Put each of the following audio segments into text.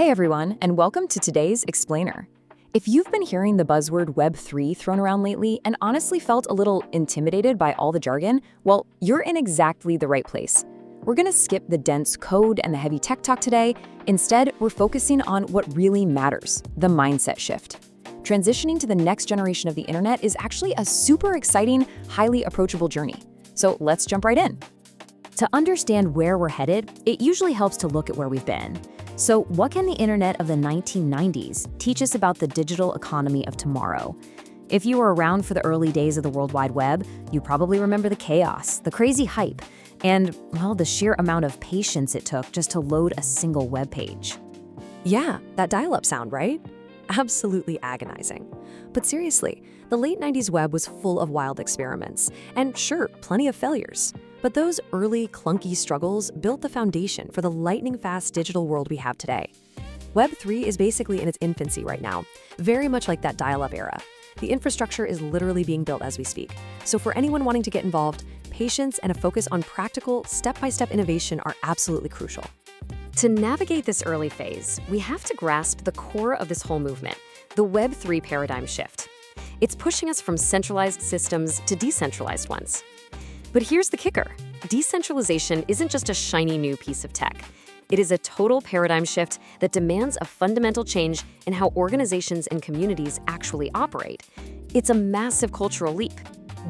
Hey everyone, and welcome to today's Explainer. If you've been hearing the buzzword Web3 thrown around lately and honestly felt a little intimidated by all the jargon, well, you're in exactly the right place. We're going to skip the dense code and the heavy tech talk today. Instead, we're focusing on what really matters, the mindset shift. Transitioning to the next generation of the internet is actually a super exciting, highly approachable journey. So let's jump right in. To understand where we're headed, it usually helps to look at where we've been. So what can the internet of the 1990s teach us about the digital economy of tomorrow? If you were around for the early days of the World Wide Web, you probably remember the chaos, the crazy hype, and, well, the sheer amount of patience it took just to load a single web page. Yeah, that dial-up sound, right? Absolutely agonizing. But seriously, the late 90s web was full of wild experiments, and sure, plenty of failures. But those early, clunky struggles built the foundation for the lightning-fast digital world we have today. Web3 is basically in its infancy right now, very much like that dial-up era. The infrastructure is literally being built as we speak. So for anyone wanting to get involved, patience and a focus on practical, step-by-step innovation are absolutely crucial. To navigate this early phase, we have to grasp the core of this whole movement, the Web3 paradigm shift. It's pushing us from centralized systems to decentralized ones. But here's the kicker. Decentralization isn't just a shiny new piece of tech. It is a total paradigm shift that demands a fundamental change in how organizations and communities actually operate. It's a massive cultural leap.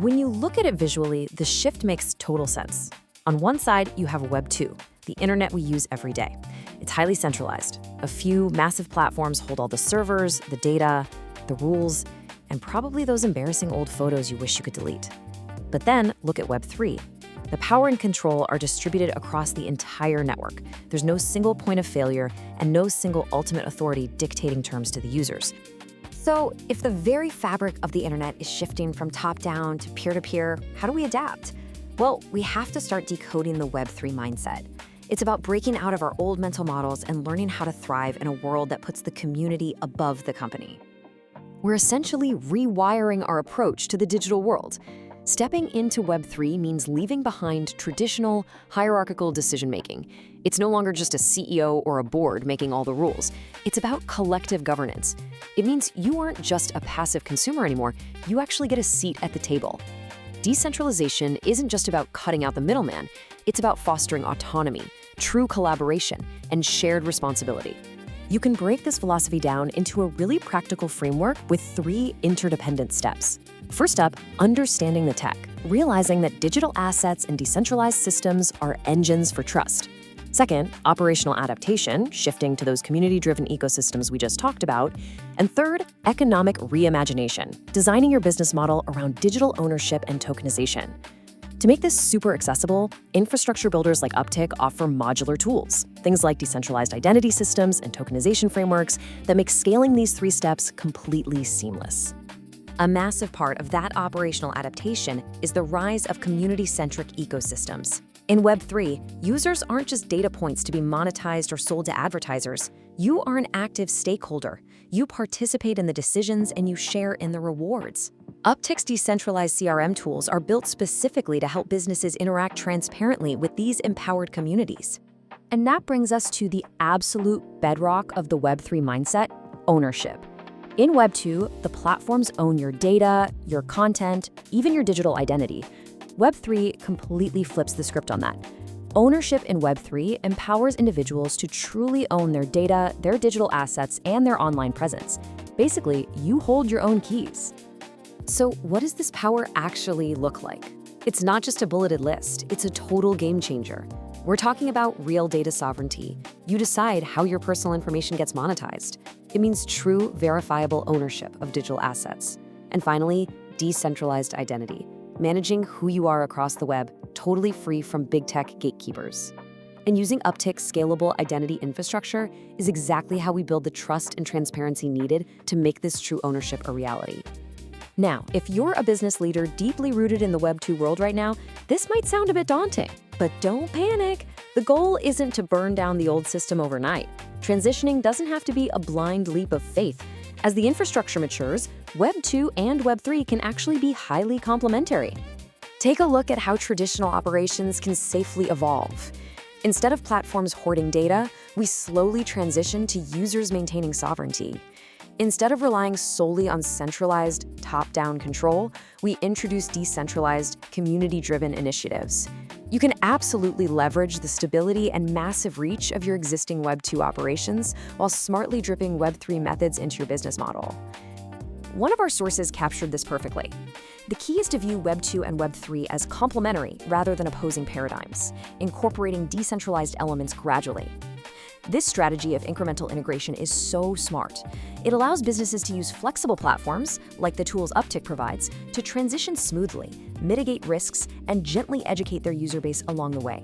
When you look at it visually, the shift makes total sense. On one side, you have Web 2, the internet we use every day. It's highly centralized. A few massive platforms hold all the servers, the data, the rules, and probably those embarrassing old photos you wish you could delete. But then look at Web 3. The power and control are distributed across the entire network. There's no single point of failure and no single ultimate authority dictating terms to the users. So if the very fabric of the internet is shifting from top-down to peer-to-peer, how do we adapt? Well, we have to start decoding the Web3 mindset. It's about breaking out of our old mental models and learning how to thrive in a world that puts the community above the company. We're essentially rewiring our approach to the digital world. Stepping into Web3 means leaving behind traditional, hierarchical decision-making. It's no longer just a CEO or a board making all the rules. It's about collective governance. It means you aren't just a passive consumer anymore, you actually get a seat at the table. Decentralization isn't just about cutting out the middleman, it's about fostering autonomy, true collaboration, and shared responsibility. You can break this philosophy down into a really practical framework with 3 interdependent steps. First up, understanding the tech, realizing that digital assets and decentralized systems are engines for trust. Second, operational adaptation, shifting to those community-driven ecosystems we just talked about. And third, economic reimagination, designing your business model around digital ownership and tokenization. To make this super accessible, infrastructure builders like Uptick offer modular tools, things like decentralized identity systems and tokenization frameworks that make scaling these 3 steps completely seamless. A massive part of that operational adaptation is the rise of community-centric ecosystems. In Web3, users aren't just data points to be monetized or sold to advertisers. You are an active stakeholder. You participate in the decisions and you share in the rewards. Uptick's decentralized CRM tools are built specifically to help businesses interact transparently with these empowered communities. And that brings us to the absolute bedrock of the Web3 mindset, ownership. In Web 2, the platforms own your data, your content, even your digital identity. Web 3 completely flips the script on that. Ownership in Web 3 empowers individuals to truly own their data, their digital assets, and their online presence. Basically, you hold your own keys. So what does this power actually look like? It's not just a bulleted list, it's a total game changer. We're talking about real data sovereignty. You decide how your personal information gets monetized. It means true, verifiable ownership of digital assets. And finally, decentralized identity, managing who you are across the web, totally free from big tech gatekeepers. And using Uptick's scalable identity infrastructure is exactly how we build the trust and transparency needed to make this true ownership a reality. Now, if you're a business leader deeply rooted in the Web 2 world right now, this might sound a bit daunting, but don't panic. The goal isn't to burn down the old system overnight. Transitioning doesn't have to be a blind leap of faith. As the infrastructure matures, Web 2 and Web 3 can actually be highly complementary. Take a look at how traditional operations can safely evolve. Instead of platforms hoarding data, we slowly transition to users maintaining sovereignty. Instead of relying solely on centralized, top-down control, we introduce decentralized, community-driven initiatives. You can absolutely leverage the stability and massive reach of your existing Web 2 operations while smartly dripping Web 3 methods into your business model. One of our sources captured this perfectly. The key is to view Web 2 and Web 3 as complementary rather than opposing paradigms, incorporating decentralized elements gradually. This strategy of incremental integration is so smart. It allows businesses to use flexible platforms, like the tools Uptick provides, to transition smoothly, mitigate risks, and gently educate their user base along the way.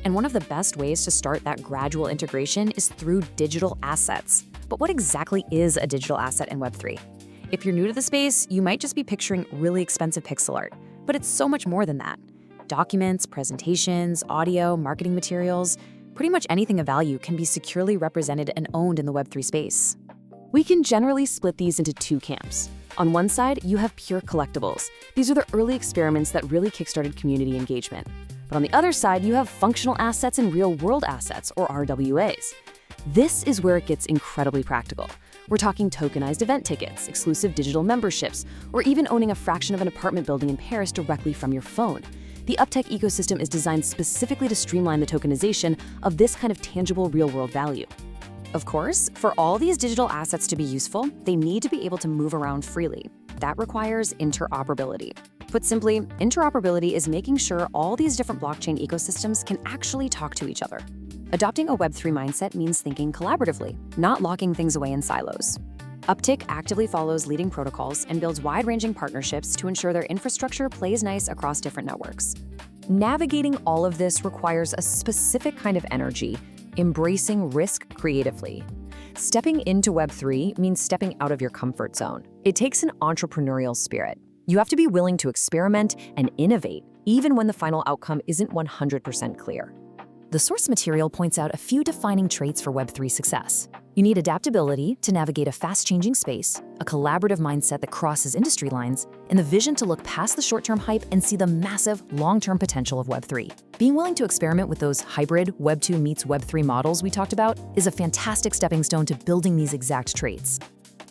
And one of the best ways to start that gradual integration is through digital assets. But what exactly is a digital asset in Web 3? If you're new to the space, you might just be picturing really expensive pixel art, but it's so much more than that. Documents, presentations, audio, marketing materials, pretty much anything of value can be securely represented and owned in the Web3 space. We can generally split these into two camps. On one side, you have pure collectibles. These are the early experiments that really kickstarted community engagement. But on the other side, you have functional assets and real-world assets, or RWAs. This is where it gets incredibly practical. We're talking tokenized event tickets, exclusive digital memberships, or even owning a fraction of an apartment building in Paris directly from your phone. The Uptick ecosystem is designed specifically to streamline the tokenization of this kind of tangible real-world value. Of course, for all these digital assets to be useful, they need to be able to move around freely. That requires interoperability. Put simply, interoperability is making sure all these different blockchain ecosystems can actually talk to each other. Adopting a Web3 mindset means thinking collaboratively, not locking things away in silos. Uptick actively follows leading protocols and builds wide-ranging partnerships to ensure their infrastructure plays nice across different networks. Navigating all of this requires a specific kind of energy, embracing risk creatively. Stepping into Web3 means stepping out of your comfort zone. It takes an entrepreneurial spirit. You have to be willing to experiment and innovate, even when the final outcome isn't 100% clear. The source material points out a few defining traits for Web3 success. You need adaptability to navigate a fast-changing space, a collaborative mindset that crosses industry lines, and the vision to look past the short-term hype and see the massive, long-term potential of Web3. Being willing to experiment with those hybrid Web2 meets Web3 models we talked about is a fantastic stepping stone to building these exact traits.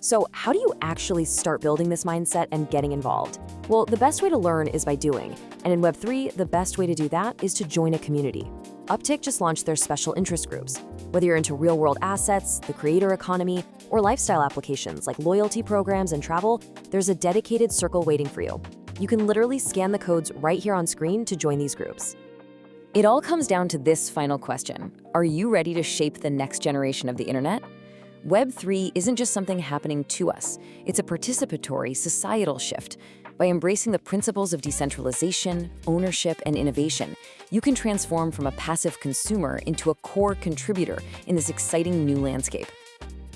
So how do you actually start building this mindset and getting involved? Well, the best way to learn is by doing. And in Web3, the best way to do that is to join a community. Uptick just launched their special interest groups. Whether you're into real-world assets, the creator economy, or lifestyle applications like loyalty programs and travel, there's a dedicated circle waiting for you. You can literally scan the codes right here on screen to join these groups. It all comes down to this final question. Are you ready to shape the next generation of the internet? Web3 isn't just something happening to us. It's a participatory societal shift. By embracing the principles of decentralization, ownership, and innovation, you can transform from a passive consumer into a core contributor in this exciting new landscape.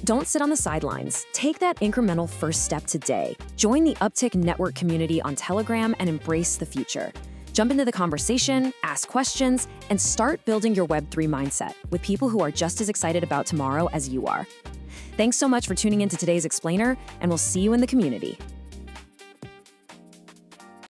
Don't sit on the sidelines. Take that incremental first step today. Join the Uptick network community on Telegram and embrace the future. Jump into the conversation, ask questions, and start building your Web3 mindset with people who are just as excited about tomorrow as you are. Thanks so much for tuning into today's Explainer, and we'll see you in the community.